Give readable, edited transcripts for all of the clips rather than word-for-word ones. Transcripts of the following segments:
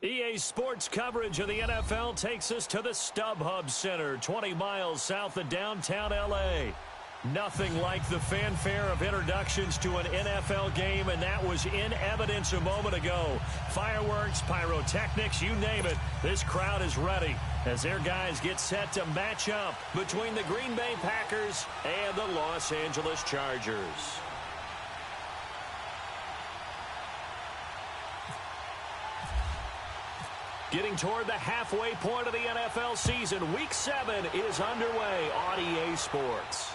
EA Sports coverage of the NFL takes us to the StubHub Center, 20 miles south of downtown L.A. Nothing like the fanfare of introductions to an NFL game, and that was in evidence a moment ago. Fireworks, pyrotechnics, you name it. This crowd is ready as their guys get set to match up between the Green Bay Packers and the Los Angeles Chargers. Getting toward the halfway point of the NFL season, Week 7 is underway on EA Sports.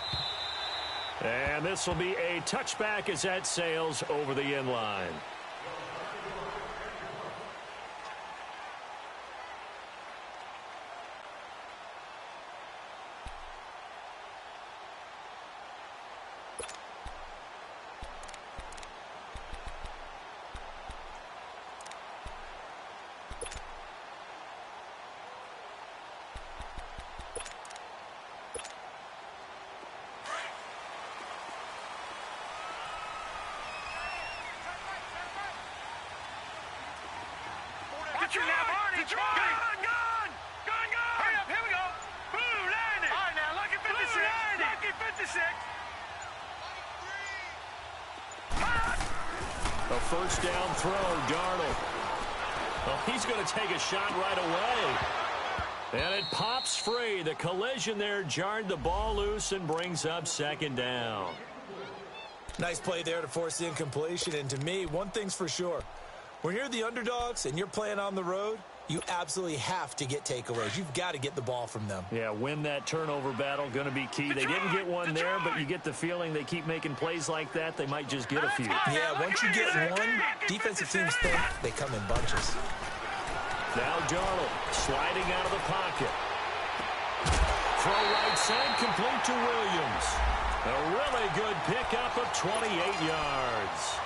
And this will be a touchback as that sails over the end line. A first down throw, Darnold. Well, he's going to take a shot right away. And it pops free. The collision there jarred the ball loose and brings up second down. Nice play there to force the incompletion. And to me, one thing's for sure. When you're the underdogs and you're playing on the road, you absolutely have to get takeaways. You've got to get the ball from them. Yeah, win that turnover battle, going to be key. They didn't get one there, but you get the feeling they keep making plays like that, they might just get a few. Yeah, once you get one, defensive teams think they come in bunches. Now Darnold sliding out of the pocket. Throw right side, complete to Williams. A really good pickup of 28 yards.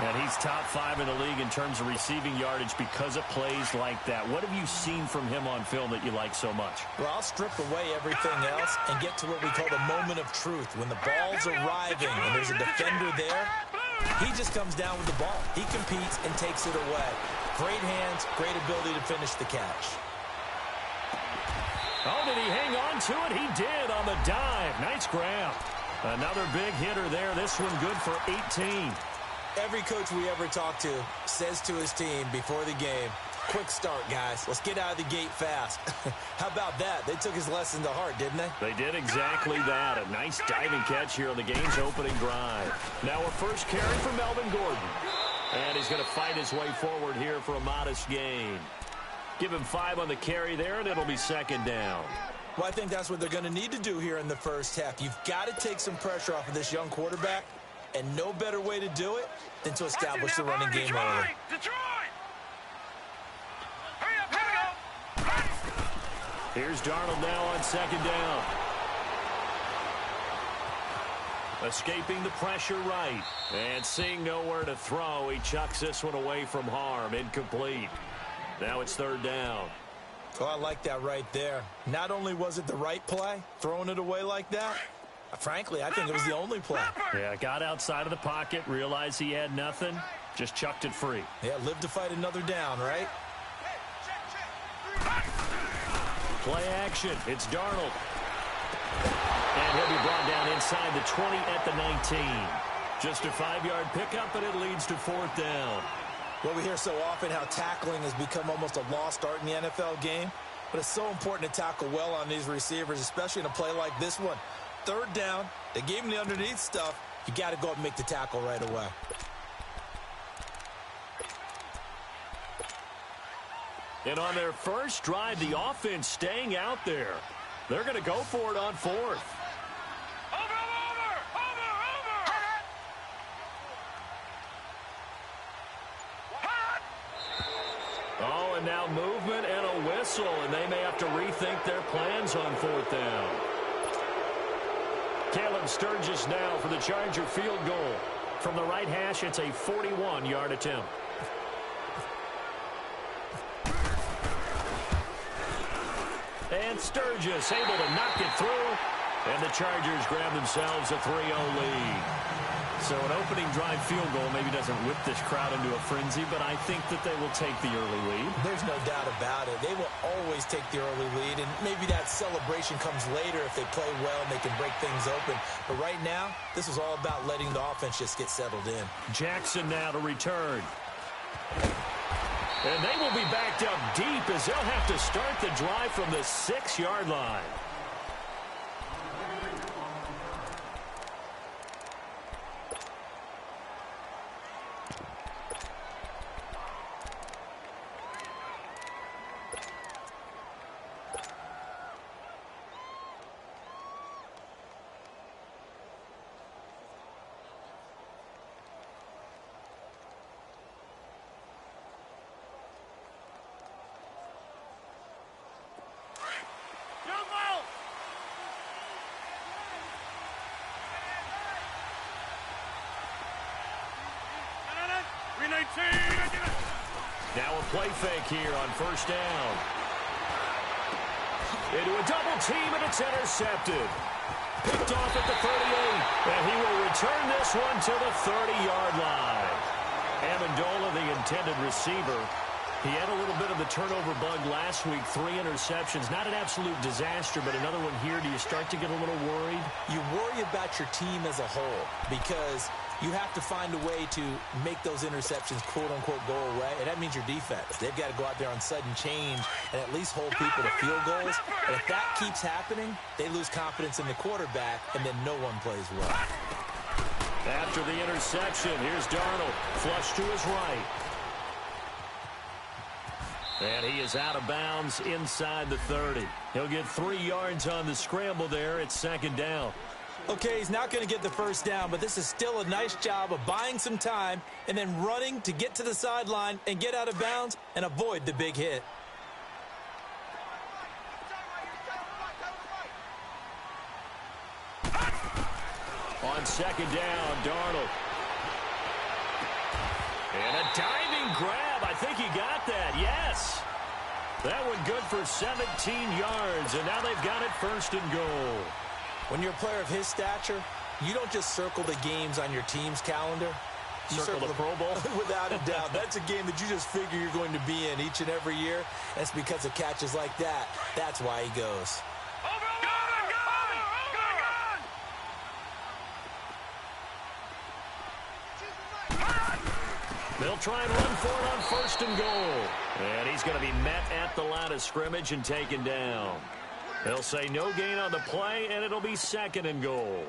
And he's top 5 in the league in terms of receiving yardage because of plays like that. What have you seen from him on film that you like so much? Well, I'll strip away everything else and get to what we call the moment of truth. When the ball's arriving and there's a defender there, he just comes down with the ball. He competes and takes it away. Great hands, great ability to finish the catch. Oh, did he hang on to it? He did on the dive. Nice grab. Another big hitter there. This one good for 18. Every coach we ever talk to says to his team before the game, quick start, guys. Let's get out of the gate fast. How about that? They took his lesson to heart, didn't they? They did exactly that. A nice diving catch here on the game's opening drive. Now a first carry for Melvin Gordon. And he's going to fight his way forward here for a modest gain. Give him 5 on the carry there, and it'll be second down. Well, I think that's what they're going to need to do here in the first half. You've got to take some pressure off of this young quarterback. And no better way to do it than to establish the running game early. Hurry up, here we go. Here's Darnold now on second down. Escaping the pressure right. And seeing nowhere to throw, he chucks this one away from harm. Incomplete. Now it's third down. Oh, I like that right there. Not only was it the right play, throwing it away like that, frankly, I think it was the only play. Yeah, got outside of the pocket, realized he had nothing, just chucked it free. Yeah, live to fight another down, right? Play action. It's Darnold. And he'll be brought down inside the 20 at the 19. Just a 5-yard pickup, but it leads to fourth down. Well, we hear so often how tackling has become almost a lost art in the NFL game. But it's so important to tackle well on these receivers, especially in a play like this one. Third down, they gave him the underneath stuff. You got to go up and make the tackle right away. And on their first drive, the offense staying out there. They're going to go for it on fourth. Over. Oh, and now movement and a whistle, and they may have to rethink their plans on fourth down. Caleb Sturgis now for the Charger field goal. From the right hash, it's a 41-yard attempt. And Sturgis able to knock it through. And the Chargers grab themselves a 3-0 lead. So an opening drive field goal maybe doesn't whip this crowd into a frenzy, but I think that they will take the early lead. There's no doubt about it. They will always take the early lead, and maybe that celebration comes later if they play well and they can break things open. But right now, this is all about letting the offense just get settled in. Jackson now to return. And they will be backed up deep as they'll have to start the drive from the 6-yard line. Now a play fake here on first down. Into a double team, and it's intercepted. Picked off at the 38, and he will return this one to the 30-yard line. Amendola, the intended receiver. He had a little bit of the turnover bug last week, 3 interceptions. Not an absolute disaster, but another one here. Do you start to get a little worried? You worry about your team as a whole because you have to find a way to make those interceptions, quote-unquote, go away, and that means your defense. They've got to go out there on sudden change and at least hold people to field goals. And if that keeps happening, they lose confidence in the quarterback, and then no one plays well. After the interception, here's Darnold. Flush to his right. And he is out of bounds inside the 30. He'll get 3 yards on the scramble there. It's second down. Okay, he's not going to get the first down, but this is still a nice job of buying some time and then running to get to the sideline and get out of bounds and avoid the big hit. On second down, Darnold. And a diving grab. I think he got that. Yes. That one good for 17 yards, and now they've got it first and goal. When you're a player of his stature, you don't just circle the games on your team's calendar. You circle the Pro Bowl? Without a doubt. That's a game that you just figure you're going to be in each and every year. That's because of catches like that. That's why he goes. They'll try and run for it on first and goal. And he's going to be met at the line of scrimmage and taken down. They'll say no gain on the play, and it'll be second and goal.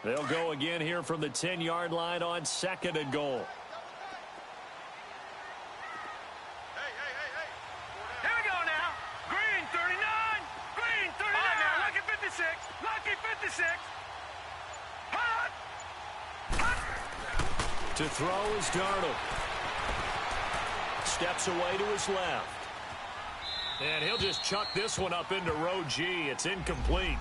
They'll go again here from the 10-yard line on second and goal. Here we go now. Green 39. Green 39. Now, lucky 56. Lucky 56. Hot. Hot. To throw is Darnold. Steps away to his left. And he'll just chuck this one up into row G. It's incomplete.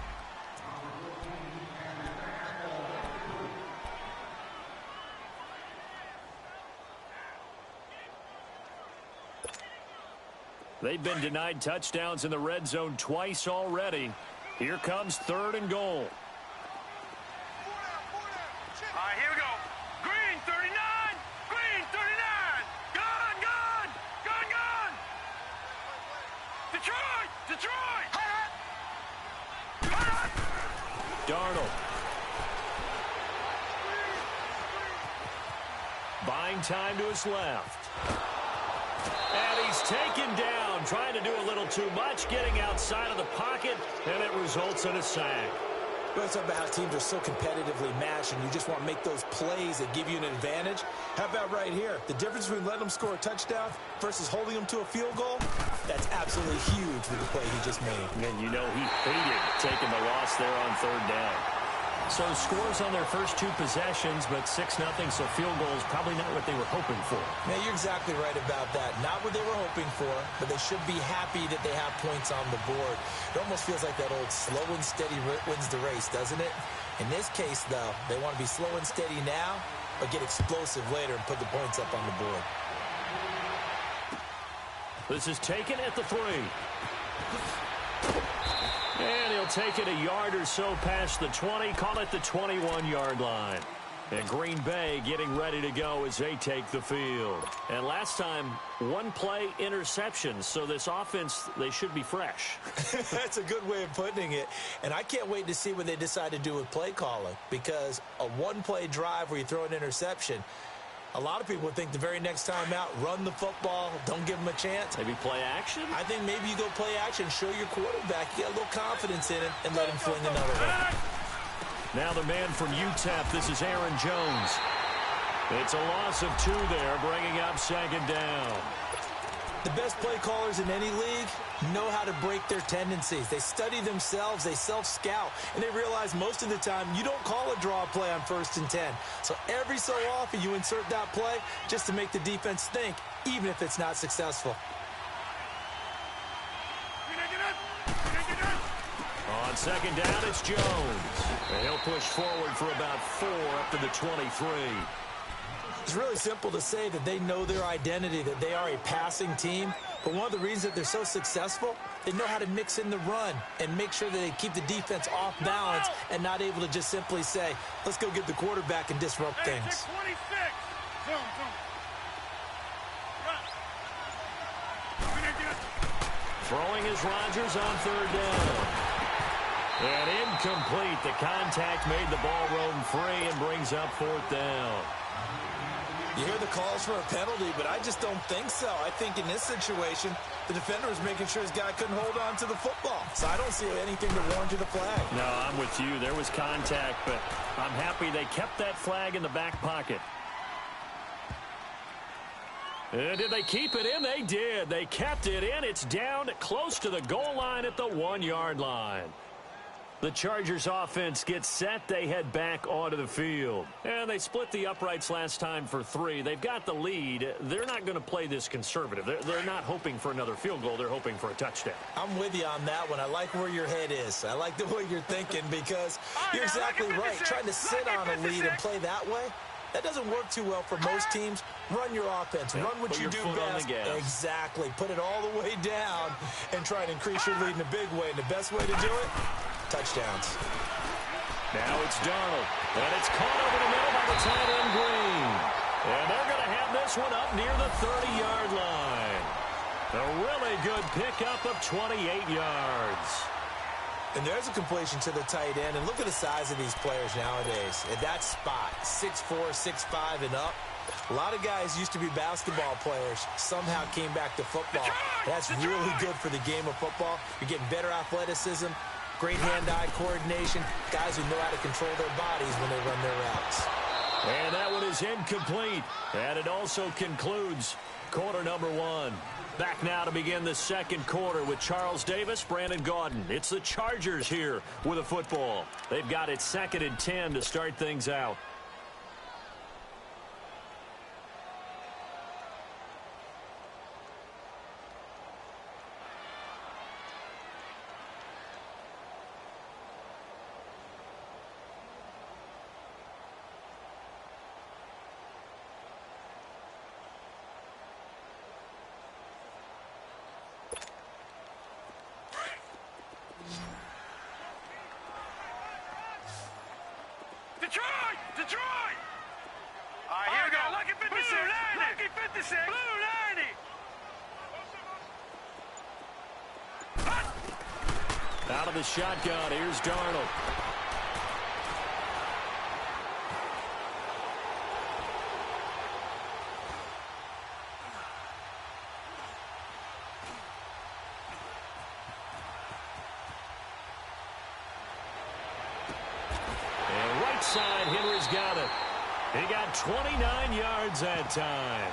They've been denied touchdowns in the red zone twice already. Here comes third and goal. All right, here we go. Green 39. Green 39. Gone, gone. Gone, gone. Detroit. Detroit. Hot. Hot. Darnold. Buying time to his left. And he's taken down, trying to do a little too much, getting outside of the pocket, and it results in a sack. We're talking about how teams are so competitively matched, and you just want to make those plays that give you an advantage. How about right here? The difference between letting them score a touchdown versus holding them to a field goal, that's absolutely huge with the play he just made. And you know he hated taking the loss there on third down. So scores on their first 2 possessions, but 6-0, so field goals probably not what they were hoping for. Yeah, you're exactly right about that. Not what they were hoping for, but they should be happy that they have points on the board. It almost feels like that old slow and steady wins the race, doesn't it? In this case, though, they want to be slow and steady now, but get explosive later and put the points up on the board. This is taken at the 3. And he'll take it a yard or so past the 20, call it the 21-yard line. And Green Bay getting ready to go as they take the field. And last time, one-play interception. So this offense, they should be fresh. That's a good way of putting it. And I can't wait to see what they decide to do with play calling. Because a one-play drive where you throw an interception, a lot of people think the very next time out, run the football, don't give them a chance. Maybe play action? I think maybe you go play action, show your quarterback, you got a little confidence in it, and let him fling another one. Now the man from UTEP, this is Aaron Jones. It's a loss of 2 there, bringing up second down. The best play callers in any league know how to break their tendencies. They study themselves, they self-scout, and they realize most of the time you don't call a draw play on 1st and 10. So every so often you insert that play just to make the defense think, even if it's not successful. On second down, it's Jones. And he'll push forward for about 4 up to the 23. It's really simple to say that they know their identity, that they are a passing team. But one of the reasons that they're so successful, they know how to mix in the run and make sure that they keep the defense off balance and not able to just simply say, let's go get the quarterback and disrupt things. Throwing is Rodgers on 3rd down. And incomplete. The contact made the ball roam free and brings up 4th down. You hear the calls for a penalty, but I just don't think so. I think in this situation, the defender was making sure his guy couldn't hold on to the football. So I don't see anything to warrant the flag. No, I'm with you. There was contact, but I'm happy they kept that flag in the back pocket. Did they keep it in? They did. They kept it in. It's down close to the goal line at the 1-yard line. The Chargers offense gets set. They head back onto the field. And they split the uprights last time for 3. They've got the lead. They're not going to play this conservative. They're not hoping for another field goal. They're hoping for a touchdown. I'm with you on that one. I like where your head is. I like the way you're thinking because you're exactly right. Trying to sit on a lead and play that way, that doesn't work too well for most teams. Run your offense. Run what you do best. Exactly. Put it all the way down and try and increase your lead in a big way. And the best way to do it, touchdowns. Now it's Darnold. And it's caught over the middle by the tight end Green. And they're going to have this one up near the 30-yard line. A really good pickup of 28 yards. And there's a completion to the tight end. And look at the size of these players nowadays. At that spot, 6'4", 6'5", and up. A lot of guys used to be basketball players, somehow came back to football. That's really good for the game of football. You're getting better athleticism, great hand-eye coordination, guys who know how to control their bodies when they run their routes. And that one is incomplete. And it also concludes quarter number 1. Back now to begin the second quarter with Charles Davis, Brandon Gaudin. It's the Chargers here with a football. They've got it 2nd and 10 to start things out. Detroit! All right, here we go. Lucky 56. Lucky 56. Blue 90. Out of the shotgun, here's Darnold. Side, Henry's got it. He got 29 yards that time.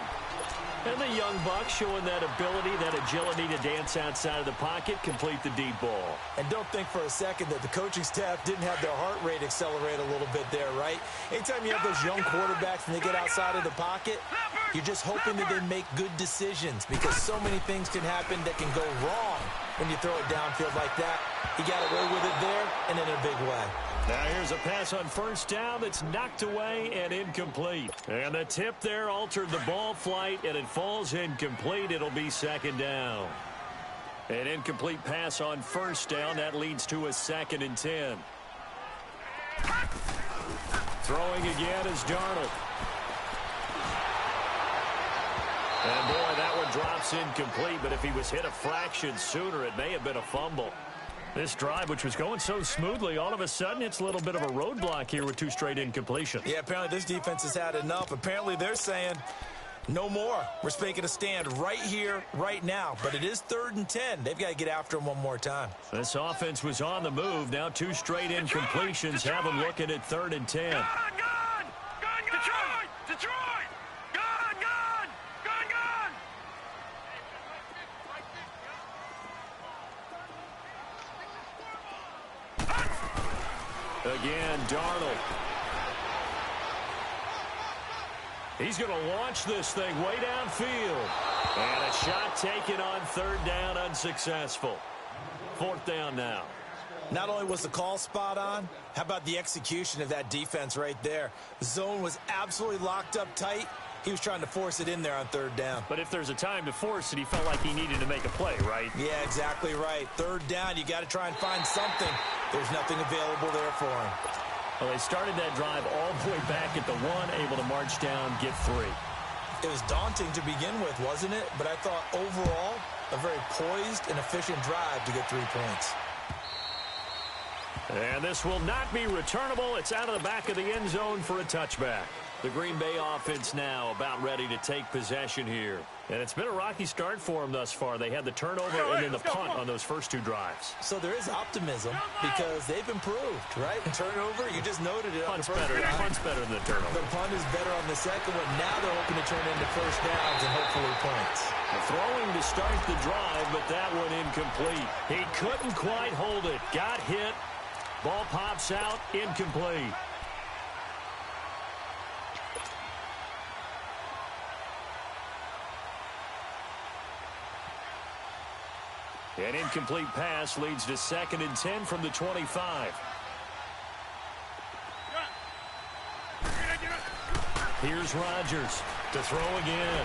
And the young buck showing that ability, that agility to dance outside of the pocket, complete the deep ball. And don't think for a second that the coaching staff didn't have their heart rate accelerate a little bit there, right? Anytime you have those young quarterbacks and they get outside of the pocket, you're just hoping that they make good decisions because so many things can happen that can go wrong when you throw it downfield like that. He got away with it there and in a big way. Now here's a pass on first down that's knocked away and incomplete. And the tip there altered the ball flight, and it falls incomplete. It'll be second down. An incomplete pass on first down. That leads to a 2nd and 10. Throwing again is Darnold. And boy, that one drops incomplete, but if he was hit a fraction sooner, it may have been a fumble. This drive, which was going so smoothly, all of a sudden it's a little bit of a roadblock here with 2 straight incompletions. Yeah, apparently this defense has had enough. Apparently they're saying no more. We're making a stand right here, right now. But it is 3rd and 10. They've got to get after him one more time. This offense was on the move. Now 2 straight incompletions have them looking at 3rd and 10. Gone! Detroit! Detroit! Gone! Again, Darnold. He's going to launch this thing way downfield. And a shot taken on 3rd down, unsuccessful. 4th down now. Not only was the call spot on, how about the execution of that defense right there? The zone was absolutely locked up tight. He was trying to force it in there on 3rd down. But if there's a time to force it, he felt like he needed to make a play, right? Yeah, exactly right. 3rd down, you got to try and find something. There's nothing available there for him. Well, they started that drive all the way back at the 1, able to march down, get 3. It was daunting to begin with, wasn't it? But I thought overall, a very poised and efficient drive to get 3 points. And this will not be returnable. It's out of the back of the end zone for a touchback. The Green Bay offense now about ready to take possession here. And it's been a rocky start for them thus far. They had the turnover and then the punt on those first 2 drives. So there is optimism because they've improved, right? Turnover, you just noted it. Punt's better than the turnover. The punt is better on the second one. Now they're hoping to turn into first downs and hopefully points. Throwing to start the drive, but that one incomplete. He couldn't quite hold it. Got hit. Ball pops out, incomplete. An incomplete pass leads to 2nd and 10 from the 25. Here's Rodgers to throw again.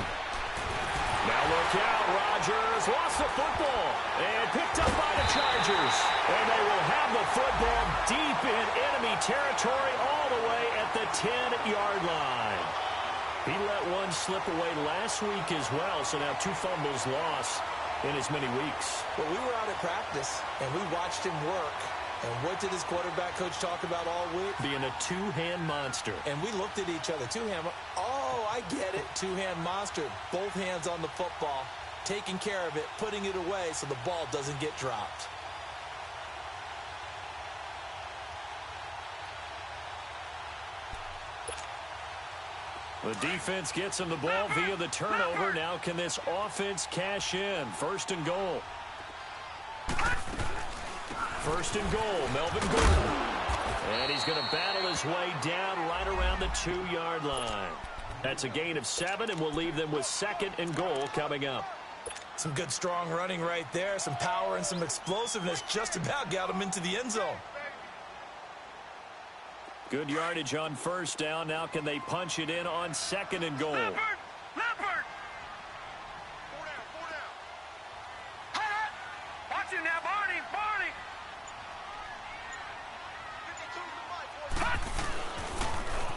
Now look out, Rodgers lost the football and picked up by the Chargers. And they will have the football deep in enemy territory all the way at the 10-yard line. He let one slip away last week as well, so now 2 fumbles lost in as many weeks. Well, we were out at practice, and we watched him work. And what did his quarterback coach talk about all week? Being a 2-hand monster. And we looked at each other. 2-hand. Oh, I get it. 2-hand monster. Both hands on the football, taking care of it, putting it away so the ball doesn't get dropped. The defense gets him the ball via the turnover. Now can this offense cash in? 1st and goal. 1st and goal, Melvin Gordon. And he's going to battle his way down right around the 2-yard line. That's a gain of 7, and we'll leave them with 2nd and goal coming up. Some good, strong running right there. Some power and some explosiveness just about got him into the end zone. Good yardage on 1st down. Now can they punch it in on 2nd and goal? Leopard! Watch it now, Barney!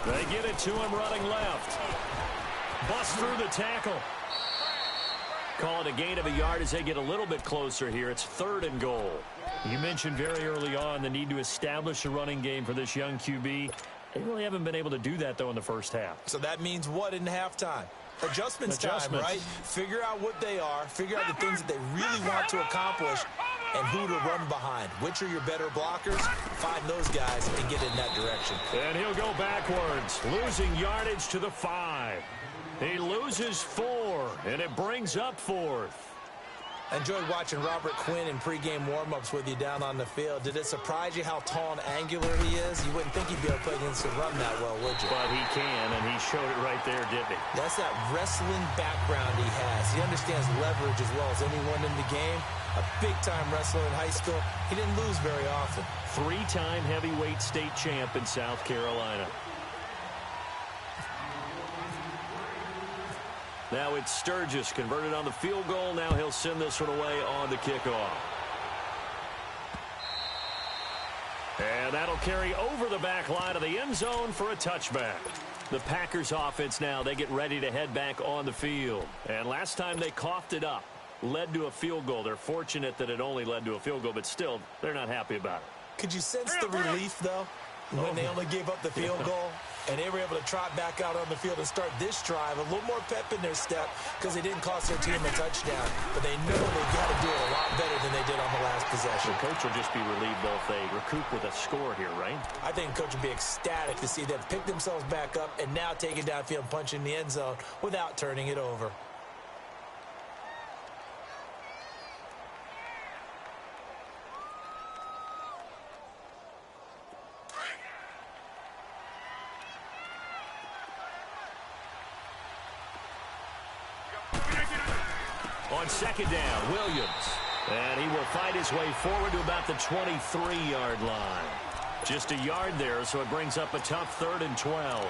They get it to him running left. Bust through the tackle. Call it a gain of a yard as they get a little bit closer here. It's 3rd and goal. You mentioned very early on the need to establish a running game for this young QB. They really haven't been able to do that, though, in the first half. So that means what in halftime? Adjustments time, right? Figure out what they are. Figure out the things that they really want to accomplish and who to run behind. Which are your better blockers? Find those guys and get in that direction. And he'll go backwards, losing yardage to the 5. He loses 4, and it brings up 4th. I enjoyed watching Robert Quinn in pregame warm-ups with you down on the field. Did it surprise you how tall and angular he is? You wouldn't think he'd be able to play against the run that well, would you? But he can, and he showed it right there, didn't he? That's that wrestling background he has. He understands leverage as well as anyone in the game. A big-time wrestler in high school. He didn't lose very often. 3-time heavyweight state champ in South Carolina. Now it's Sturgis converted on the field goal. Now he'll send this one away on the kickoff. And that'll carry over the back line of the end zone for a touchback. The Packers offense now, they get ready to head back on the field. And last time they coughed it up, led to a field goal. They're fortunate that it only led to a field goal, but still, they're not happy about it. Could you sense the relief, though, when they only gave up the field goal? And they were able to trot back out on the field and start this drive. A little more pep in their step because they didn't cost their team a touchdown. But they know they've got to do it a lot better than they did on the last possession. The coach will just be relieved, though, if they recoup with a score here, right? I think the coach would be ecstatic to see them pick themselves back up and now take it downfield and punch in the end zone without turning it over. On second down, Williams. And he will fight his way forward to about the 23-yard line. Just a yard there, so it brings up a tough 3rd and 12.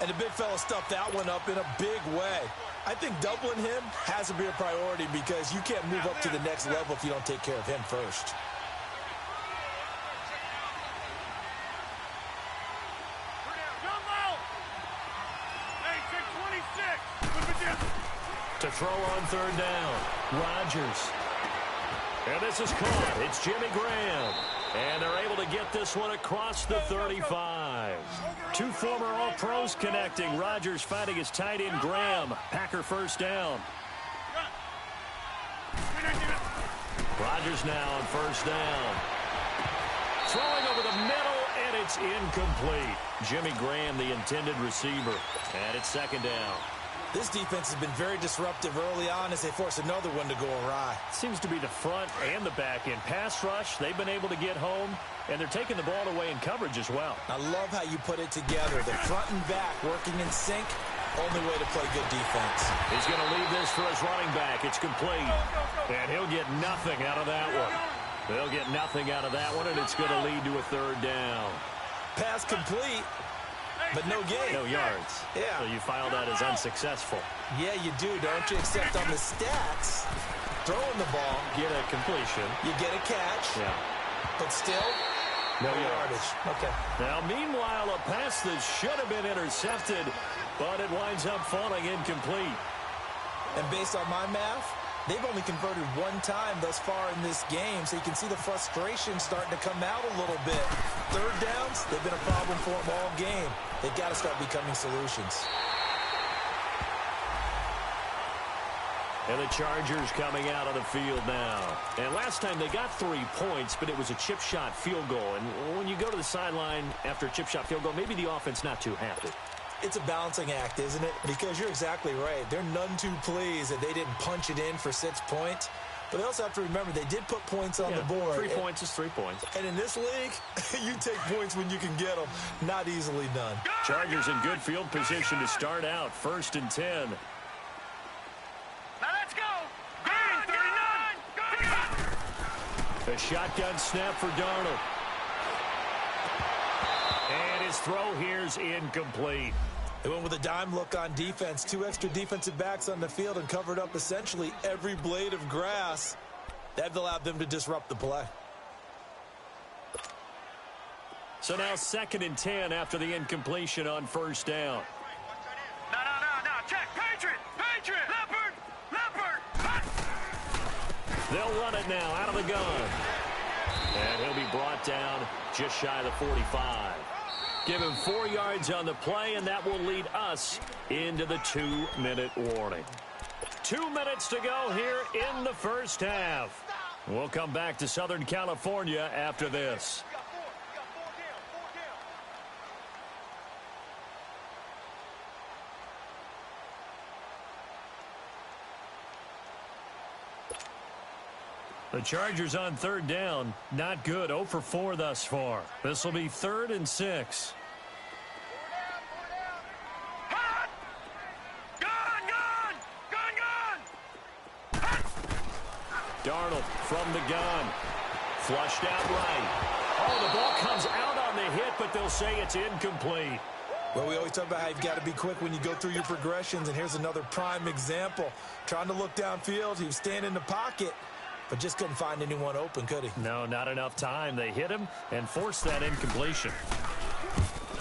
And the big fella stuffed that one up in a big way. I think doubling him has to be a priority because you can't move up to the next level if you don't take care of him first. To throw on 3rd down, Rodgers. And this is caught. It's Jimmy Graham. And they're able to get this one across the 35. Two former All-Pros connecting. Rodgers fighting his tight end, Graham. Packer first down. Rodgers now on 1st down. Throwing over the middle, and it's incomplete. Jimmy Graham, the intended receiver. And it's 2nd down. This defense has been very disruptive early on as they force another one to go awry. Seems to be the front and the back end. Pass rush, they've been able to get home, and they're taking the ball away in coverage as well. I love how you put it together. The front and back working in sync, only way to play good defense. He's going to leave this for his running back. It's complete, and he'll get nothing out of that one. They'll get nothing out of that one, and it's going to lead to a 3rd down. Pass complete. But no gain. No yards. Yeah. So you file that as unsuccessful. Yeah, you do, don't you? Except on the stats, throwing the ball. Get a completion. You get a catch. Yeah. But still, no yardage. Okay. Now, meanwhile, a pass that should have been intercepted, but it winds up falling incomplete. And based on my math, they've only converted one time thus far in this game, so you can see the frustration starting to come out a little bit. 3rd downs, they've been a problem for them all game. They've got to start becoming solutions. And the Chargers coming out on the field now. And last time they got 3 points, but it was a chip shot field goal. And when you go to the sideline after a chip shot field goal, maybe the offense not too happy. It's a balancing act, isn't it? Because you're exactly right. They're none too pleased that they didn't punch it in for 6 points. But they also have to remember they did put points on the board. 3 points is 3 points. And in this league, you take points when you can get them. Not easily done. Chargers in good field position to start out. 1st and 10. Now let's go. Green, 39. A shotgun snap for Darnold. And his throw here's incomplete. They went with a dime look on defense. 2 extra defensive backs on the field and covered up essentially every blade of grass. That allowed them to disrupt the play. So now 2nd and 10 after the incompletion on 1st down. No. Check. Patriot. Leopard. Hut. They'll run it now out of the gun. And he'll be brought down just shy of the 45. Give him 4 yards on the play, and that will lead us into the 2-minute warning. 2 minutes to go here in the 1st half. We'll come back to Southern California after this. The Chargers on 3rd down. Not good. 0 for 4 thus far. This will be 3rd and 6. Hut. Gun. Hut. Darnold from the gun. Flushed out right. Oh, the ball comes out on the hit, but they'll say it's incomplete. Well, we always talk about how you've got to be quick when you go through your progressions, and here's another prime example. Trying to look downfield, he was standing in the pocket, but just couldn't find anyone open, could he? No, not enough time. They hit him and forced that incompletion.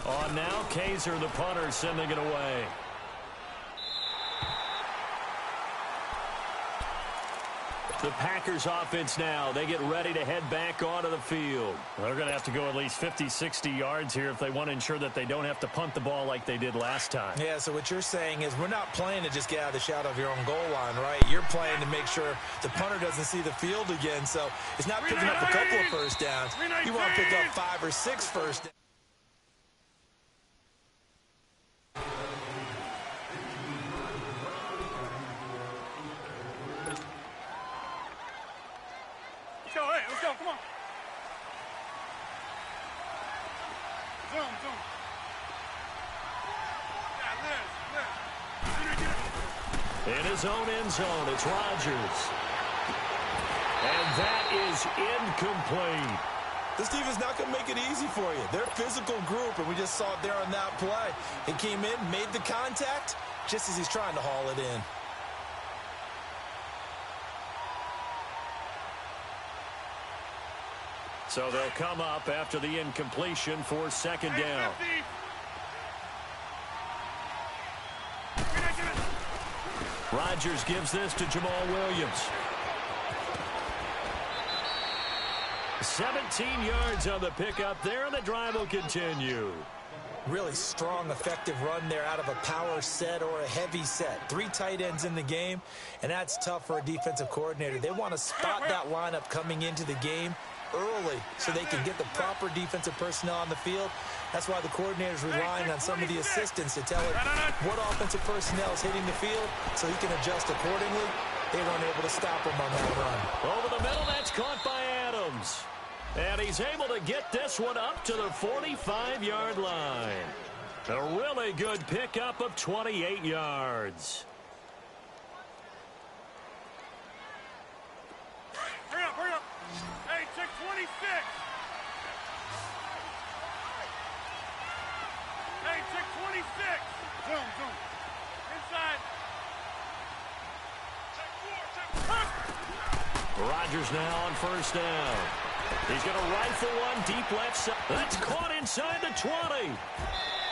On now, Kaiser, the punter, sending it away. The Packers offense now. They get ready to head back onto the field. They're going to have to go at least 50, 60 yards here if they want to ensure that they don't have to punt the ball like they did last time. Yeah, so what you're saying is we're not playing to just get out of the shadow of your own goal line, right? You're playing to make sure the punter doesn't see the field again. So it's not picking up a couple of first downs. You want to pick up 5 or 6 first downs. Let's go, come on. Zoom. In his own end zone, it's Rodgers. And that is incomplete. This defense not going to make it easy for you. They're a physical group, and we just saw it there on that play. He came in, made the contact, just as he's trying to haul it in. So they'll come up after the incompletion for second down. Rodgers gives this to Jamal Williams. 17 yards on the pickup there, and the drive will continue. Really strong, effective run there out of a power set or a heavy set. 3 tight ends in the game, and that's tough for a defensive coordinator. They want to spot that lineup coming into the game early so they can get the proper defensive personnel on the field. That's why the coordinator is relying on some of the assistants to tell him what offensive personnel is hitting the field so he can adjust accordingly. They weren't able to stop him on that run. Over the middle, that's caught by Adams. And he's able to get this one up to the 45-yard line. A really good pickup of 28 yards. Hurry up. Hey, check 26. Hey, check 26. Zoom. Inside. Check 4. Rodgers now on first down. He's going to rifle one deep left side. That's caught inside the 20.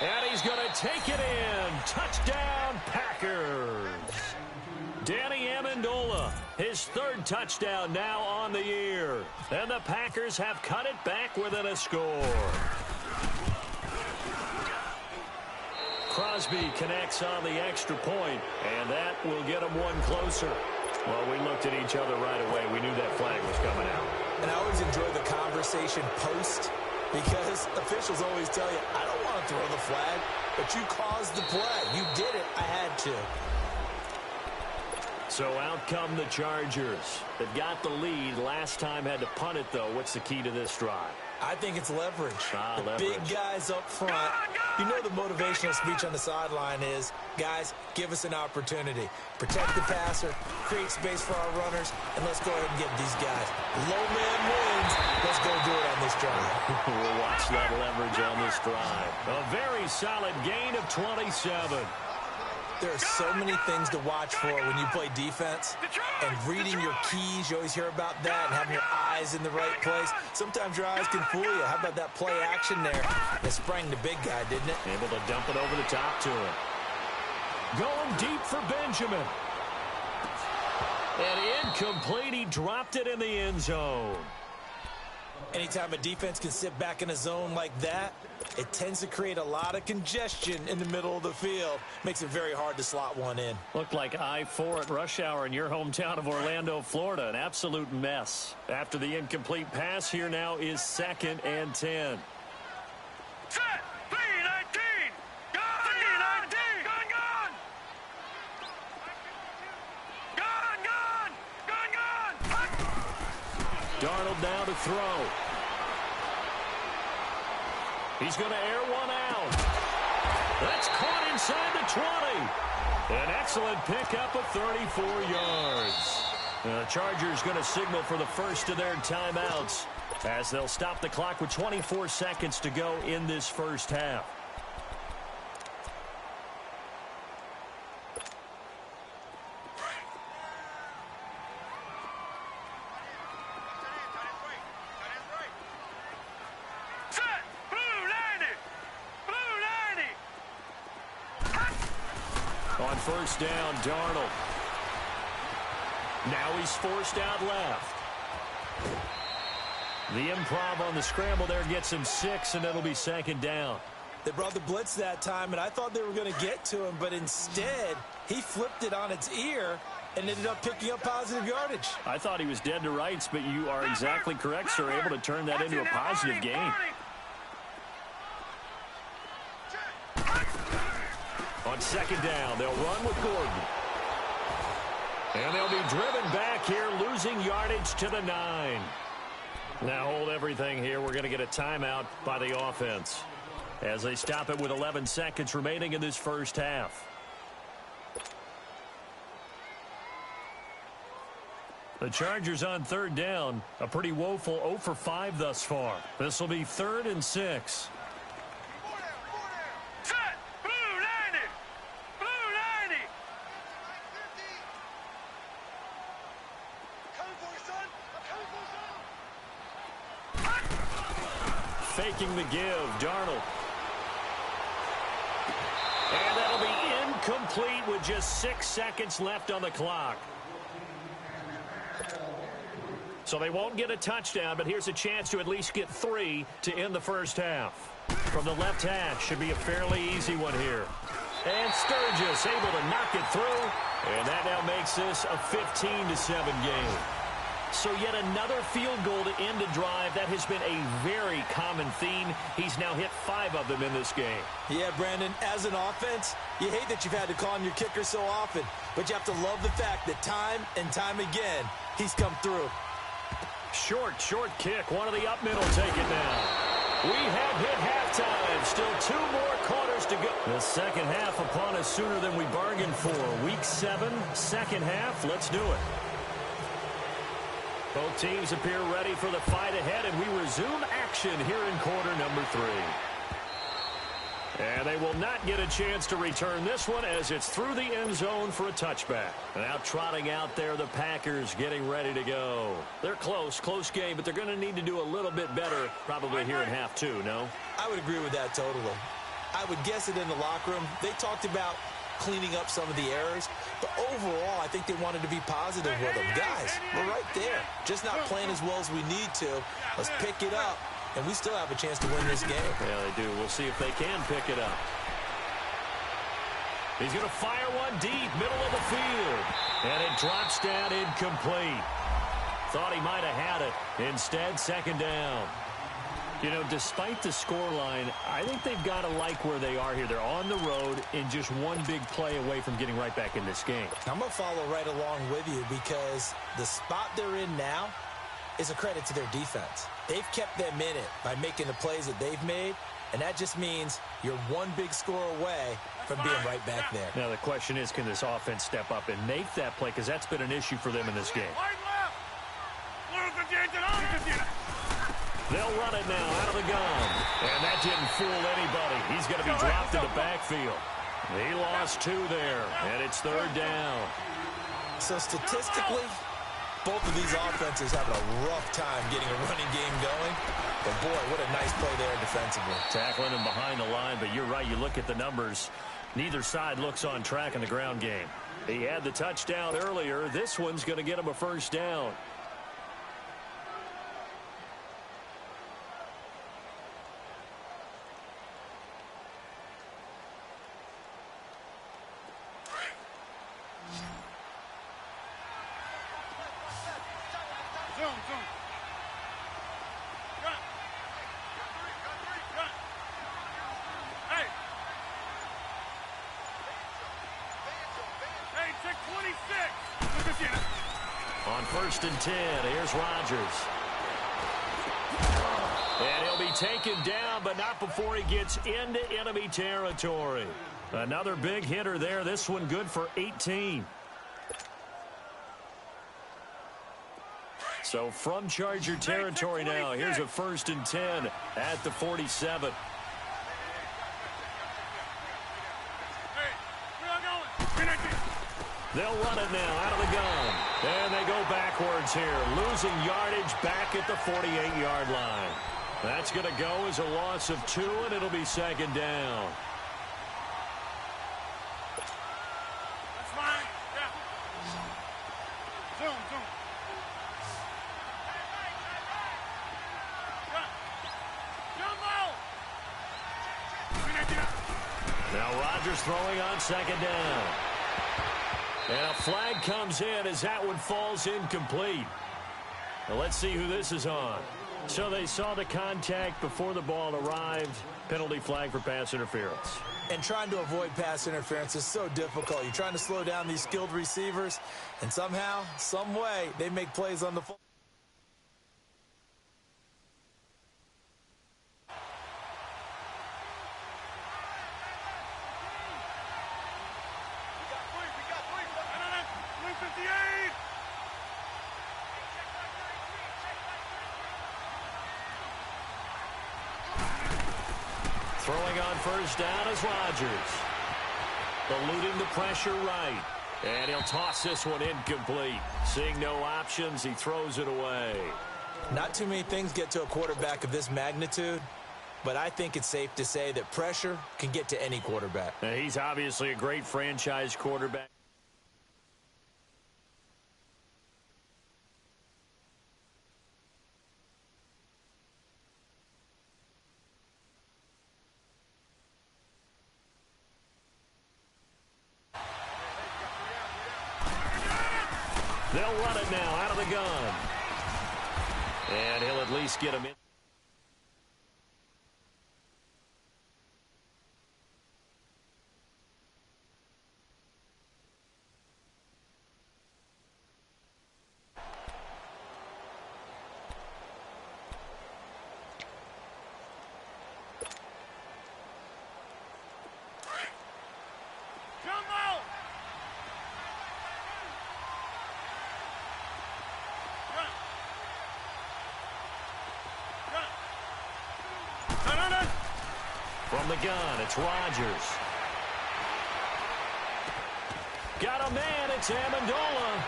And he's going to take it in. Touchdown, Packers. Danny Amendola, his 3rd touchdown now on the year. And the Packers have cut it back within a score. Crosby connects on the extra point, and that will get him one closer. Well, we looked at each other right away. We knew that flag was coming out. And I always enjoy the conversation post because officials always tell you, I don't want to throw the flag, but you caused the play. You did it. I had to. So out come the Chargers. They've got the lead. Last time had to punt it, though. What's the key to this drive? I think it's leverage. The leverage. Big guys up front. You know the motivational speech on the sideline is, guys, give us an opportunity. Protect the passer, create space for our runners, and let's go ahead and get these guys. Low man wins. Let's go do it on this drive. We'll watch that leverage on this drive. A very solid gain of 27. There are so many things to watch for when you play defense, and reading your keys, you always hear about that, and having your eyes in the right place. Sometimes your eyes can fool you. How about that play action there? It sprang the big guy, didn't it? Able to dump it over the top to him. Going deep for Benjamin. And incomplete, he dropped it in the end zone. Anytime a defense can sit back in a zone like that, it tends to create a lot of congestion in the middle of the field. Makes it very hard to slot one in. Looked like I-4 at rush hour in your hometown of Orlando, Florida. An absolute mess. After the incomplete pass, here now is 2nd and 10. Set. 3-19. Gone. 3-19. Gone. Darnold now to throw. He's going to air one out. That's caught inside the 20. An excellent pickup of 34 yards. The Chargers going to signal for the first of their timeouts as they'll stop the clock with 24 seconds to go in this first half. On first down, Darnold. Now he's forced out left. The improv on the scramble there gets him 6, and it'll be second down. They brought the blitz that time, and I thought they were going to get to him, but instead he flipped it on its ear and ended up picking up positive yardage. I thought he was dead to rights, but you are exactly correct, sir. Able to turn that into a positive gain. On second down, they'll run with Gordon. And they'll be driven back here, losing yardage to the 9. Now hold everything here. We're going to get a timeout by the offense as they stop it with 11 seconds remaining in this first half. The Chargers on third down, a pretty woeful 0 for 5 thus far. This will be 3rd and 6. Set! Blue 90! Blue 90! Coming for you, son! I'm coming for you, son! Faking the give, Darnold. And that'll be incomplete with just 6 seconds left on the clock. So they won't get a touchdown, but here's a chance to at least get 3 to end the first half. From the left hash, should be a fairly easy one here. And Sturgis able to knock it through. And that now makes this a 15-7 game. So yet another field goal to end a drive. That has been a very common theme. He's now hit 5 of them in this game. Yeah, Brandon, as an offense, you hate that you've had to call on your kicker so often, but you have to love the fact that time and time again, he's come through. Short kick. One of the up middle take it down. We have hit halftime. Still 2 more quarters to go. The second half upon us sooner than we bargained for. Week 7, second half. Let's do it. Both teams appear ready for the fight ahead, and we resume action here in quarter number 3. And they will not get a chance to return this one as it's through the end zone for a touchback. Now trotting out there, the Packers getting ready to go. They're close game, but they're going to need to do a little bit better probably here in half 2, no? I would agree with that totally. I would guess it in the locker room. They talked about cleaning up some of the errors, but overall, I think they wanted to be positive with them. Guys, we're right there. Just not playing as well as we need to. Let's pick it up, and we still have a chance to win this game. Yeah, they do. We'll see if they can pick it up. He's going to fire one deep, middle of the field, and it drops down incomplete. Thought he might have had it. Instead, second down. You know, despite the scoreline, I think they've got to like where they are here. They're on the road and just one big play away from getting right back in this game. I'm going to follow right along with you because the spot they're in now is a credit to their defense. They've kept them in it by making the plays that they've made, and that just means you're one big score away from being right back there. Now, the question is, can this offense step up and make that play? Because that's been an issue for them in this game. They'll run it now out of the gun. And that didn't fool anybody. He's going to be dropped in the backfield. He lost 2 there, and it's third down. So statistically, both of these offenses having a rough time getting a running game going. But, boy, what a nice play there defensively. Tackling him behind the line, but you're right. You look at the numbers. Neither side looks on track in the ground game. He had the touchdown earlier. This one's going to get him a first down. On first and 10, here's Rodgers. And he'll be taken down, but not before he gets into enemy territory. Another big hitter there. This one good for 18. So from Charger territory now, here's a first and 10 at the 47. They'll run it now out of the gun. And they go backwards here, losing yardage back at the 48-yard line. That's going to go as a loss of 2, and it'll be second down. Now Rodgers throwing on second down. And a flag comes in as that one falls incomplete. Well, let's see who this is on. So they saw the contact before the ball arrived. Penalty flag for pass interference. And trying to avoid pass interference is so difficult. You're trying to slow down these skilled receivers, and somehow, some way, they make plays on the football. Throwing on first down is Rodgers. Eluding the pressure right. And he'll toss this one incomplete. Seeing no options, he throws it away. Not too many things get to a quarterback of this magnitude, but I think it's safe to say that pressure can get to any quarterback. Now, he's obviously a great franchise quarterback. They'll run it now out of the gun. And he'll at least get him in. From the gun, it's Rodgers. Got a man, it's Amendola.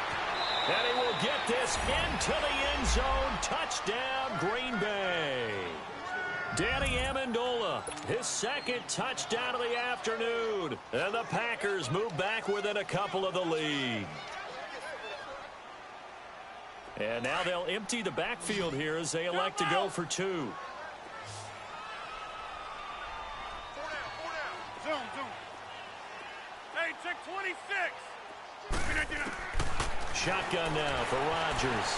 And he will get this into the end zone. Touchdown, Green Bay. Danny Amendola, his second touchdown of the afternoon. And the Packers move back within a couple of the lead. And now they'll empty the backfield here as they elect to go for two. Hey, check 26. Shotgun now for Rodgers.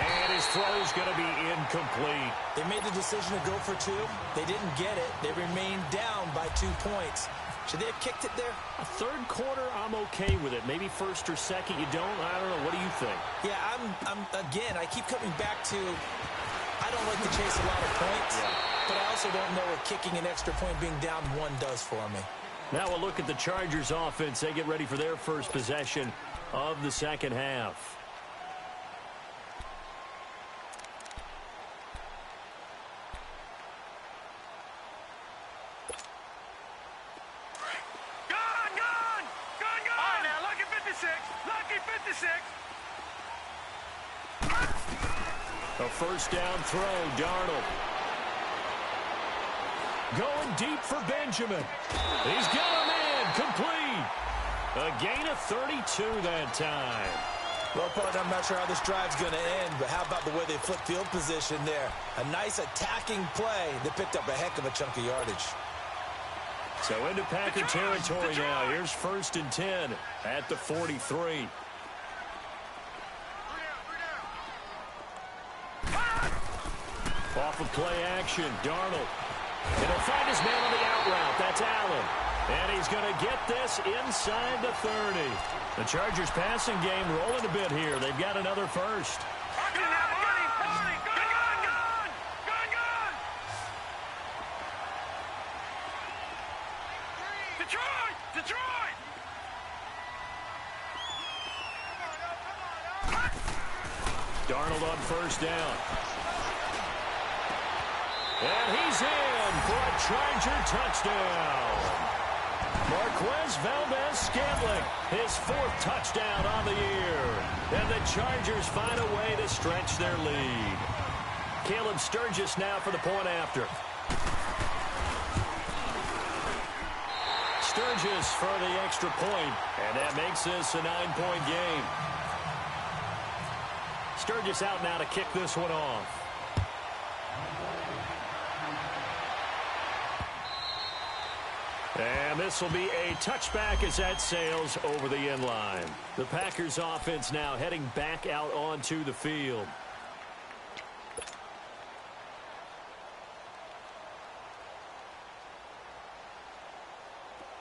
And his throw's going to be incomplete. They made the decision to go for two. They didn't get it. They remained down by 2 points. Should they have kicked it there? A third quarter, I'm okay with it. Maybe first or second, you don't? I don't know. What do you think? Yeah, again, I keep coming back to, I don't like to chase a lot of points, but I also don't know what kicking an extra point being down 1 does for me. Now we'll look at the Chargers offense. They get ready for their first possession of the second half. A first down throw, Darnold. Going deep for Benjamin. He's got a man, complete. A gain of 32 that time. Well, partner, I'm not sure how this drive's going to end, but how about the way they flipped field position there? A nice attacking play that picked up a heck of a chunk of yardage. So into Packer territory now. Here's 1st and 10 at the 43. Off of play action, Darnold. And he'll find his man on the out route. That's Allen. And he's going to get this inside the 30. The Chargers passing game rolling a bit here. They've got another first. Detroit! Darnold on first down. And he's in for a Charger touchdown. Marquez Valdez-Scantling, his 4th touchdown on the year. And the Chargers find a way to stretch their lead. Caleb Sturgis now for the point after. Sturgis for the extra point, and that makes this a 9-point game. Sturgis out now to kick this one off. And this will be a touchback as that sails over the end line. The Packers offense now heading back out onto the field.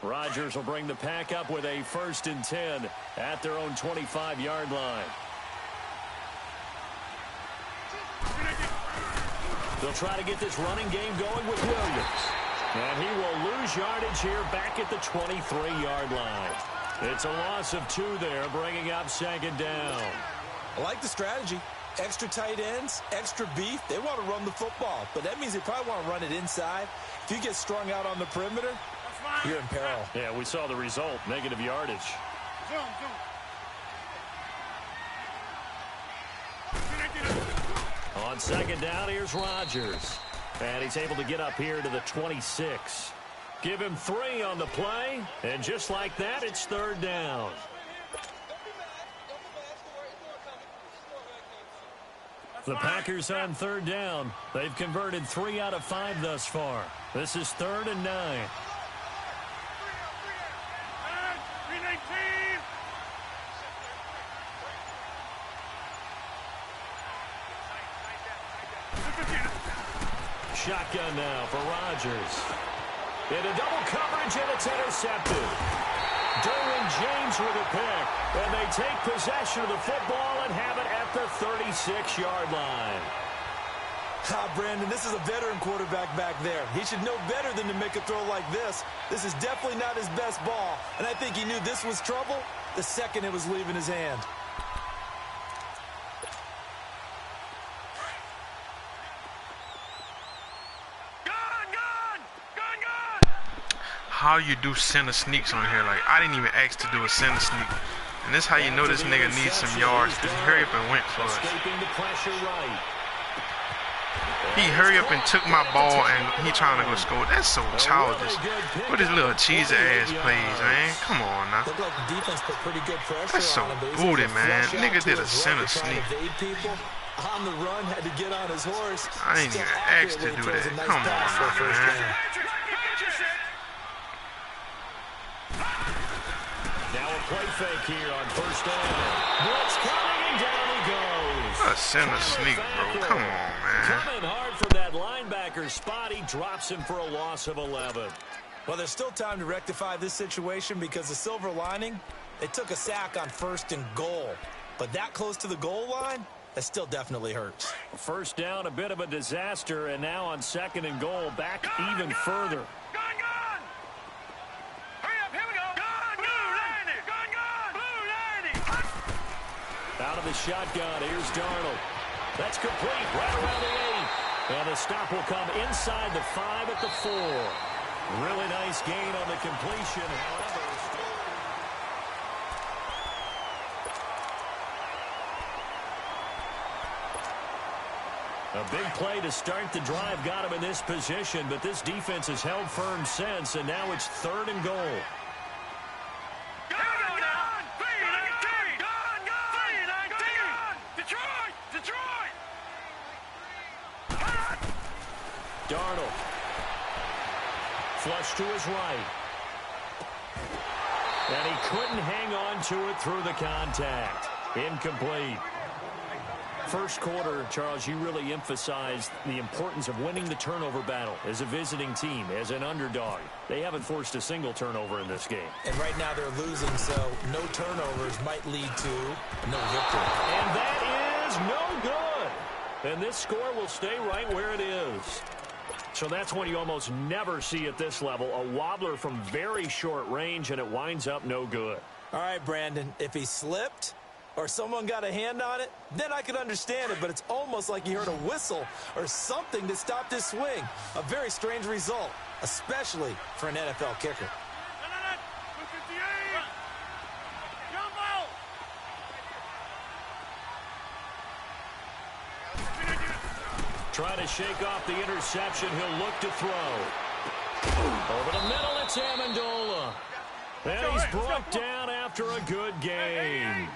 Rodgers will bring the pack up with a 1st and 10 at their own 25-yard line. They'll try to get this running game going with Williams. And he will lose yardage here back at the 23-yard line. It's a loss of 2 there, bringing up 2nd down. I like the strategy. Extra tight ends, extra beef. They want to run the football, but that means they probably want to run it inside. If you get strung out on the perimeter, you're in peril. Yeah, we saw the result, negative yardage. On 2nd down, here's Rodgers. And he's able to get up here to the 26. Give him 3 on the play. And just like that, it's 3rd down. The Packers on 3rd down. They've converted 3 out of 5 thus far. This is 3rd and 9. Shotgun now for Rodgers. Into double coverage, and it's intercepted. Derwin James with a pick. And they take possession of the football and have it at the 36-yard line. Brandon, this is a veteran quarterback back there. He should know better than to make a throw like this. This is definitely not his best ball. And I think he knew this was trouble the second it was leaving his hand. How you do center sneaks on here? Like, I didn't even ask to do a center sneak. And this how you know this nigga needs some yards. Just hurry up and went for us. He hurry up and took my ball and he trying to go score. That's so childish. What his little cheesy ass plays, man. Come on now. That's so booty, man. Nigga did a center sneak. On the run, had to get on his horse. I didn't even ask to do that. Come on, man. Now a play fake here on 1st down. Blitz coming and down he goes. A center sneak, bro. Come on, man. Coming hard from that linebacker spot. He drops him for a loss of 11. Well, there's still time to rectify this situation because the silver lining, they took a sack on 1st and goal. But that close to the goal line, that still definitely hurts. 1st down, a bit of a disaster, and now on 2nd and goal, back even further. Out of the shotgun, here's Darnold. That's complete, right around the 8. And the stop will come inside the 5 at the 4. Really nice gain on the completion, however. A big play to start the drive got him in this position, but this defense has held firm since, and now it's 3rd and goal. Darnold. Flush to his right. And he couldn't hang on to it through the contact. Incomplete. First quarter, Charles, you really emphasized the importance of winning the turnover battle as a visiting team, as an underdog. They haven't forced a single turnover in this game. And right now they're losing, so no turnovers might lead to no victory. And that is no good. And this score will stay right where it is. So that's when you almost never see at this level a wobbler from very short range, and it winds up no good. All right, Brandon, if he slipped or someone got a hand on it, then I could understand it, but it's almost like he heard a whistle or something that stopped his swing. A very strange result, especially for an NFL kicker. Trying to shake off the interception. He'll look to throw. Over the middle, it's Amendola. And he's brought down after a good game.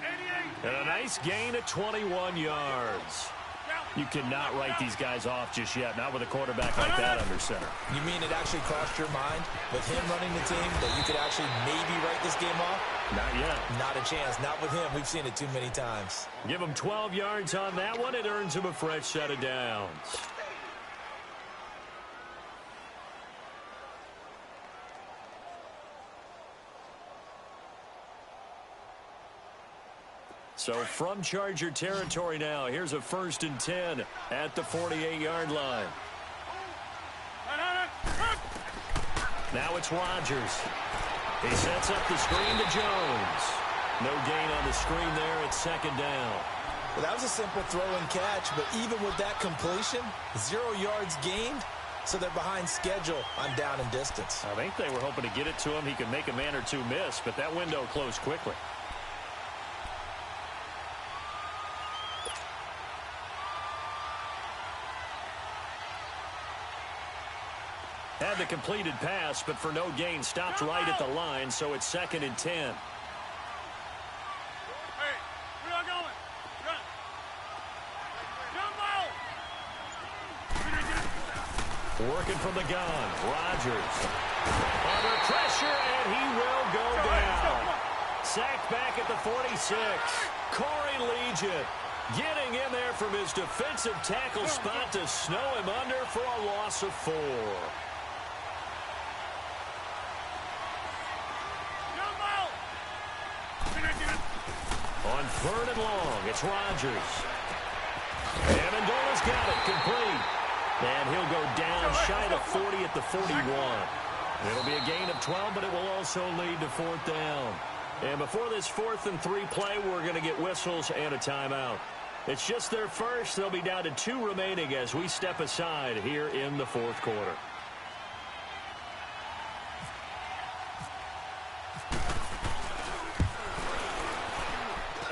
And a nice gain at 21 yards. You cannot write these guys off just yet, not with a quarterback like that under center. You mean it actually crossed your mind with him running the team that you could actually maybe write this game off? Not yet. Not a chance. Not with him. We've seen it too many times. Give him 12 yards on that one. It earns him a fresh set of downs. So from Charger territory now, here's a 1st and 10 at the 48-yard line. Now it's Rodgers. He sets up the screen to Jones. No gain on the screen there. It's 2nd down. Well, that was a simple throw and catch, but even with that completion, 0 yards gained, so they're behind schedule on down and distance. I think they were hoping to get it to him. He could make a man or two miss, but that window closed quickly. Had the completed pass, but for no gain, stopped right at the line, so it's 2nd and 10. Hey, where y'all going? Jump out! Working from the gun, Rodgers. Under pressure, and he will go down. Sacked back at the 46. Corey Liuget getting in there from his defensive tackle spot to snow him under for a loss of 4. On 3rd and long, it's Rodgers. Amendola's got it, complete. And he'll go down shy of 40 at the 41. It'll be a gain of 12, but it will also lead to 4th down. And before this 4th and 3 play, we're going to get whistles and a timeout. It's just their first. They'll be down to 2 remaining as we step aside here in the 4th quarter.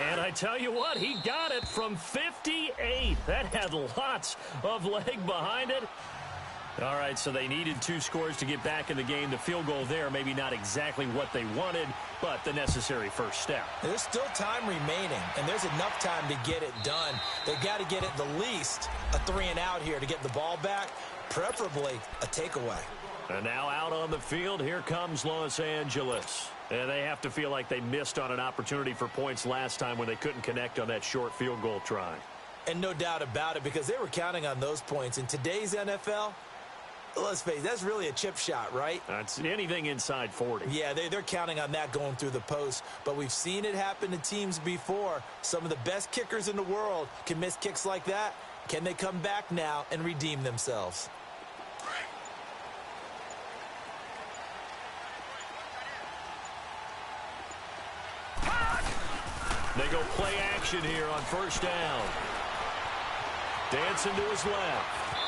And I tell you what, he got it from 58. That had lots of leg behind it. All right, so they needed 2 scores to get back in the game. The field goal there, maybe not exactly what they wanted, but the necessary first step. There's still time remaining, and there's enough time to get it done. They've got to get at the least a 3 and out here to get the ball back, preferably a takeaway. And now out on the field, here comes Los Angeles. And they have to feel like they missed on an opportunity for points last time when they couldn't connect on that short field goal try. And no doubt about it, because they were counting on those points. In today's NFL, let's face it, that's really a chip shot, right? That's anything inside 40. Yeah, they're counting on that going through the post. But we've seen it happen to teams before. Some of the best kickers in the world can miss kicks like that. Can they come back now and redeem themselves? They go play action here on 1st down. Dancing to his left.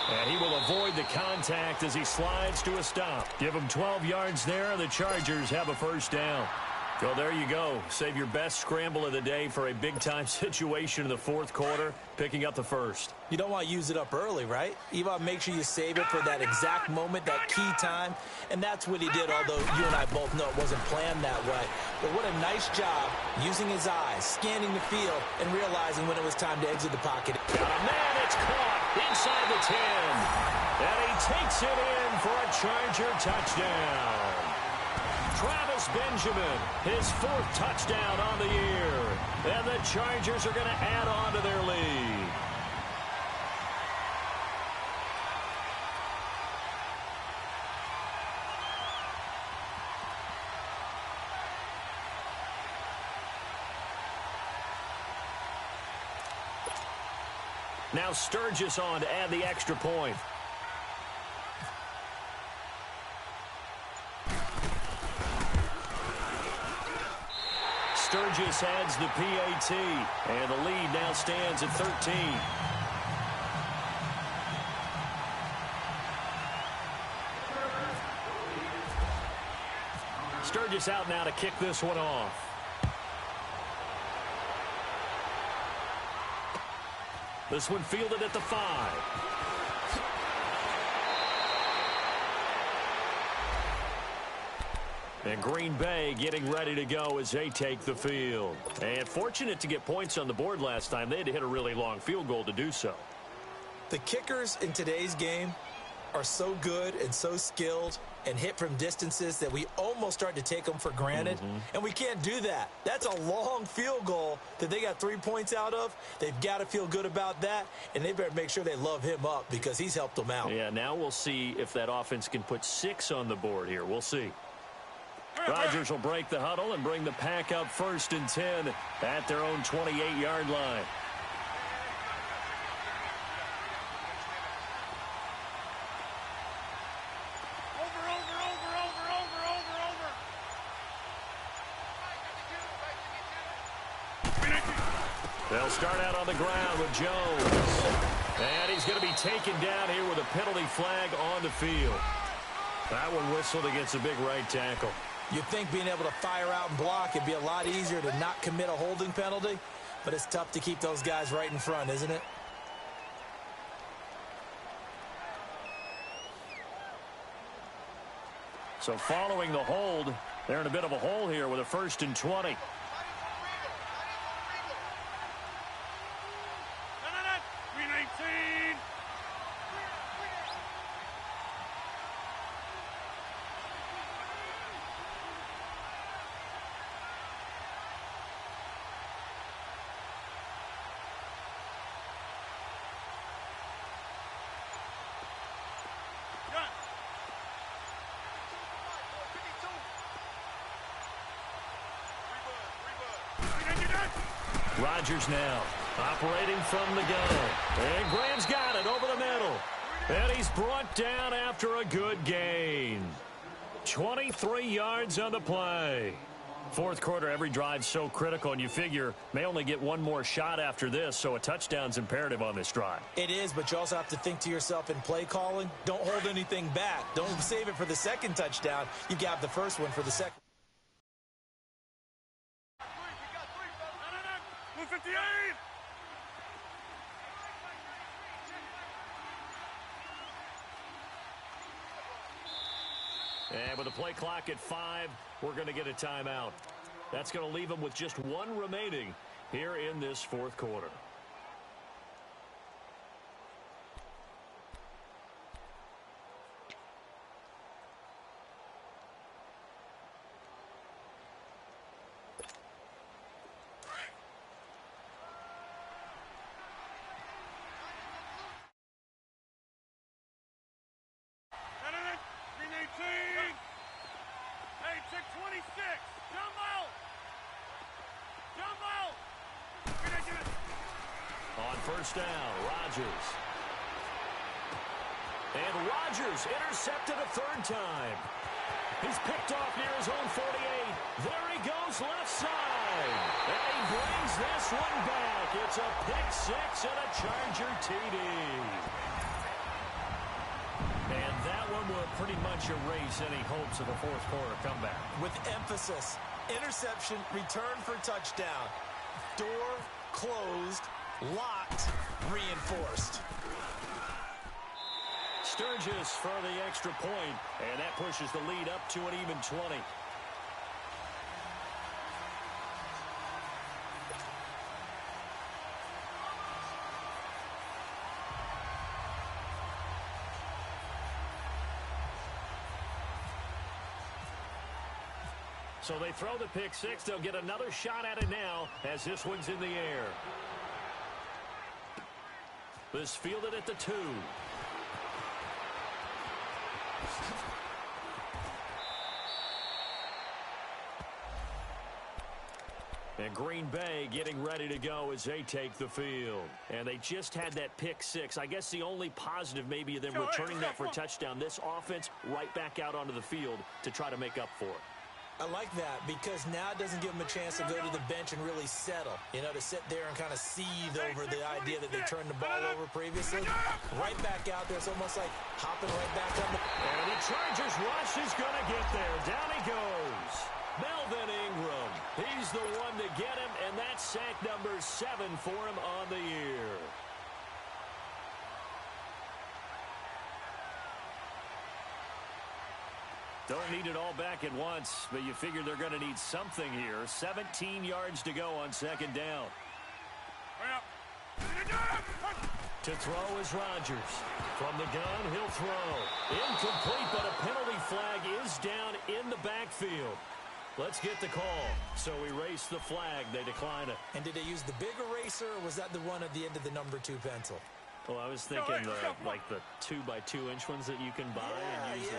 And he will avoid the contact as he slides to a stop. Give him 12 yards there. The Chargers have a 1st down. So there you go. Save your best scramble of the day for a big-time situation in the 4th quarter, picking up the 1st. You don't want to use it up early, right? You want to make sure you save it for that exact moment, that key time. And that's what he did, although you and I both know it wasn't planned that way. But what a nice job using his eyes, scanning the field, and realizing when it was time to exit the pocket. Got a man, it's caught inside the 10. And he takes it in for a Charger touchdown. Travis Benjamin, his 4th touchdown on the year. And the Chargers are going to add on to their lead. Now Sturgis on to add the extra point. Sturgis adds the PAT, and the lead now stands at 13. Sturgis out now to kick this one off. This one fielded at the 5. And Green Bay getting ready to go as they take the field. And fortunate to get points on the board last time. They had to hit a really long field goal to do so. The kickers in today's game are so good and so skilled and hit from distances that we almost start to take them for granted. And we can't do that. That's a long field goal that they got 3 points out of. They've got to feel good about that, and they better make sure they love him up because he's helped them out. Yeah, now we'll see if that offense can put 6 on the board here. We'll see. Rodgers will break the huddle and bring the pack up 1st and 10 at their own 28-yard line. They'll start out on the ground with Jones. And he's going to be taken down here with a penalty flag on the field. That one whistled against a big right tackle. You'd think being able to fire out and block would be a lot easier to not commit a holding penalty, but it's tough to keep those guys right in front, isn't it? So following the hold, they're in a bit of a hole here with a 1st and 20. Rodgers now operating from the gun. And Graham's got it over the middle. And he's brought down after a good gain. 23 yards on the play. 4th quarter, every drive's so critical, and you figure may only get one more shot after this, so a touchdown's imperative on this drive. It is, but you also have to think to yourself in play calling, don't hold anything back. Don't save it for the 2nd touchdown. You got the 1st one for the 2nd. 58! And with the play clock at 5, we're going to get a timeout. That's going to leave them with just 1 remaining here in this 4th quarter. First down, Rodgers. And Rodgers intercepted a 3rd time. He's picked off near his own 48. There he goes, left side. And he brings this one back. It's a pick 6 and a Charger TD. And that one will pretty much erase any hopes of a 4th quarter comeback. With emphasis, interception, return for touchdown. Door closed. Locked, reinforced. Sturgis for the extra point, and that pushes the lead up to an even 20. So they throw the pick 6. They'll get another shot at it now as this one's in the air. This fielded at the 2. And Green Bay getting ready to go as they take the field. And they just had that pick 6. I guess the only positive maybe of them returning that for a touchdown. This offense right back out onto the field to try to make up for it. I like that because now it doesn't give them a chance to go to the bench and really settle. You know, to sit there and kind of seethe over the idea that they turned the ball over previously. Right back out there. It's almost like hopping right back on the... And the Chargers rush is going to get there. Down he goes. Melvin Ingram. He's the one to get him, and that's sack number 7 for him on the year. Don't need it all back at once, but you figure they're going to need something here. 17 yards to go on 2nd down. To throw is Rodgers. From the gun, he'll throw. Incomplete, but a penalty flag is down in the backfield. Let's get the call. So erase the flag. They decline it. And did they use the big eraser, or was that the one at the end of the number 2 pencil? Well, I was thinking like the 2x2-inch ones that you can buy and use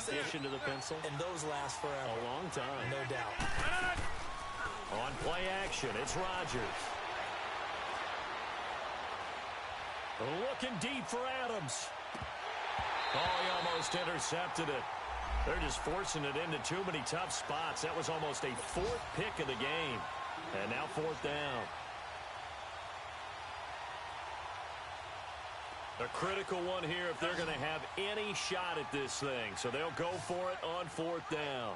the addition to the pencil. And those last forever. A long time. No doubt. On play action, it's Rodgers. Looking deep for Adams. Oh, he almost intercepted it. They're just forcing it into too many tough spots. That was almost a 4th pick of the game. And now 4th down. A critical one here if they're going to have any shot at this thing. So they'll go for it on 4th down.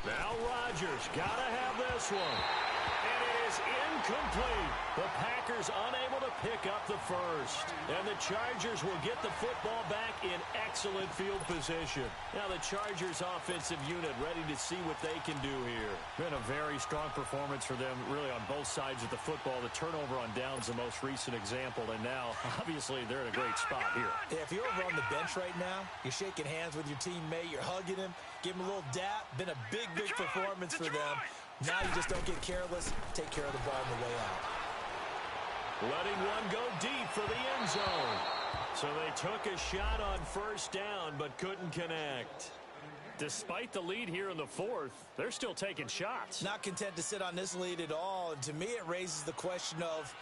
Now Rodgers got to have this one. And it is incomplete. The Packers unable to pick up the first. And the Chargers will get the football back in excellent field position. Now the Chargers offensive unit ready to see what they can do here. Been a very strong performance for them really on both sides of the football. The turnover on downs the most recent example. And now obviously they're in a great spot here. Yeah, if you're over on the bench right now, you're shaking hands with your teammate, you're hugging him, give him a little dap. Been a big performance for them. Now you just don't get careless. Take care of the ball on the way out. Letting one go deep for the end zone. So they took a shot on 1st down, but couldn't connect. Despite the lead here in the 4th, they're still taking shots. Not content to sit on this lead at all. And to me, it raises the question of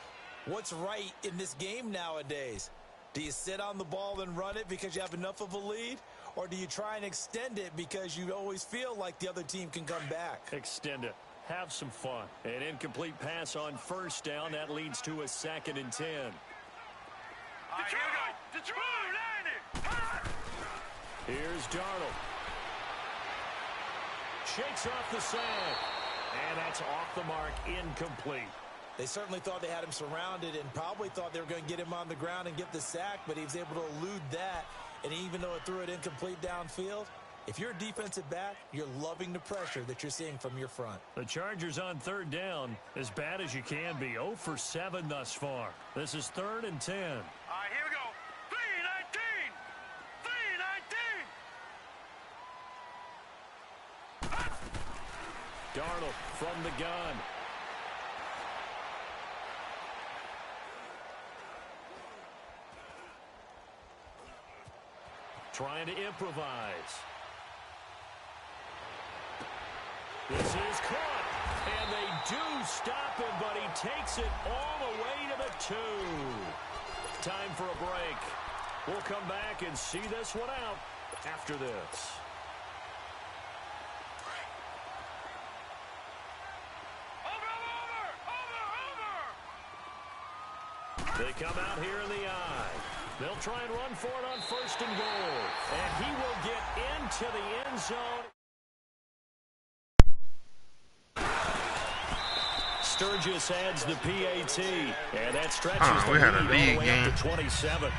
what's right in this game nowadays. Do you sit on the ball and run it because you have enough of a lead? Or do you try and extend it because you always feel like the other team can come back? Extend it. Have some fun. An incomplete pass on 1st down. That leads to a 2nd and 10. Here's Darnold. Shakes off the sack. And that's off the mark. Incomplete. They certainly thought they had him surrounded and probably thought they were going to get him on the ground and get the sack, but he was able to elude that. And even though it threw it incomplete downfield, if you're a defensive back, you're loving the pressure that you're seeing from your front. The Chargers on 3rd down, as bad as you can be. 0 for 7 thus far. This is 3rd and 10. All right, here we go. 3-19. 3-19. Darnold from the gun. Trying to improvise. This is caught. And they do stop him, but he takes it all the way to the 2. Time for a break. We'll come back and see this one out after this. They come out here in the eye. They'll try and run for it on 1st and goal. And he will get into the end zone. Sturgis adds the PAT. And that stretches the lead all the way up to 27.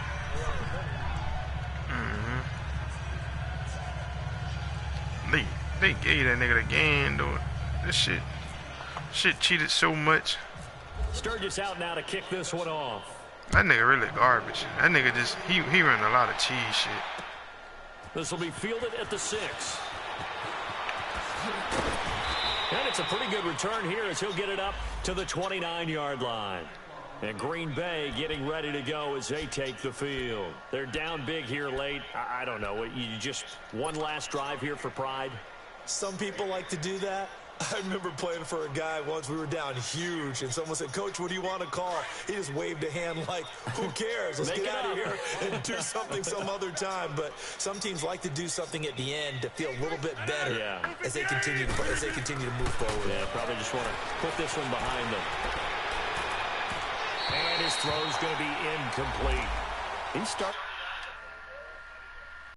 They gave that nigga the game, though. This shit cheated so much. Sturgis out now to kick this one off. That nigga really garbage. That nigga just, he ran a lot of cheese shit. This will be fielded at the 6. And it's a pretty good return here as he'll get it up to the 29-yard line. And Green Bay getting ready to go as they take the field. They're down big here late. I don't know. You just one last drive here for pride? Some people like to do that. I remember playing for a guy once. We were down huge, and someone said, "Coach, what do you want to call?" He just waved a hand like, "Who cares? Let's get out of here and do something some other time." But some teams like to do something at the end to feel a little bit better as they continue to move forward. Yeah, probably just want to put this one behind them. And his throw is going to be incomplete. He starts.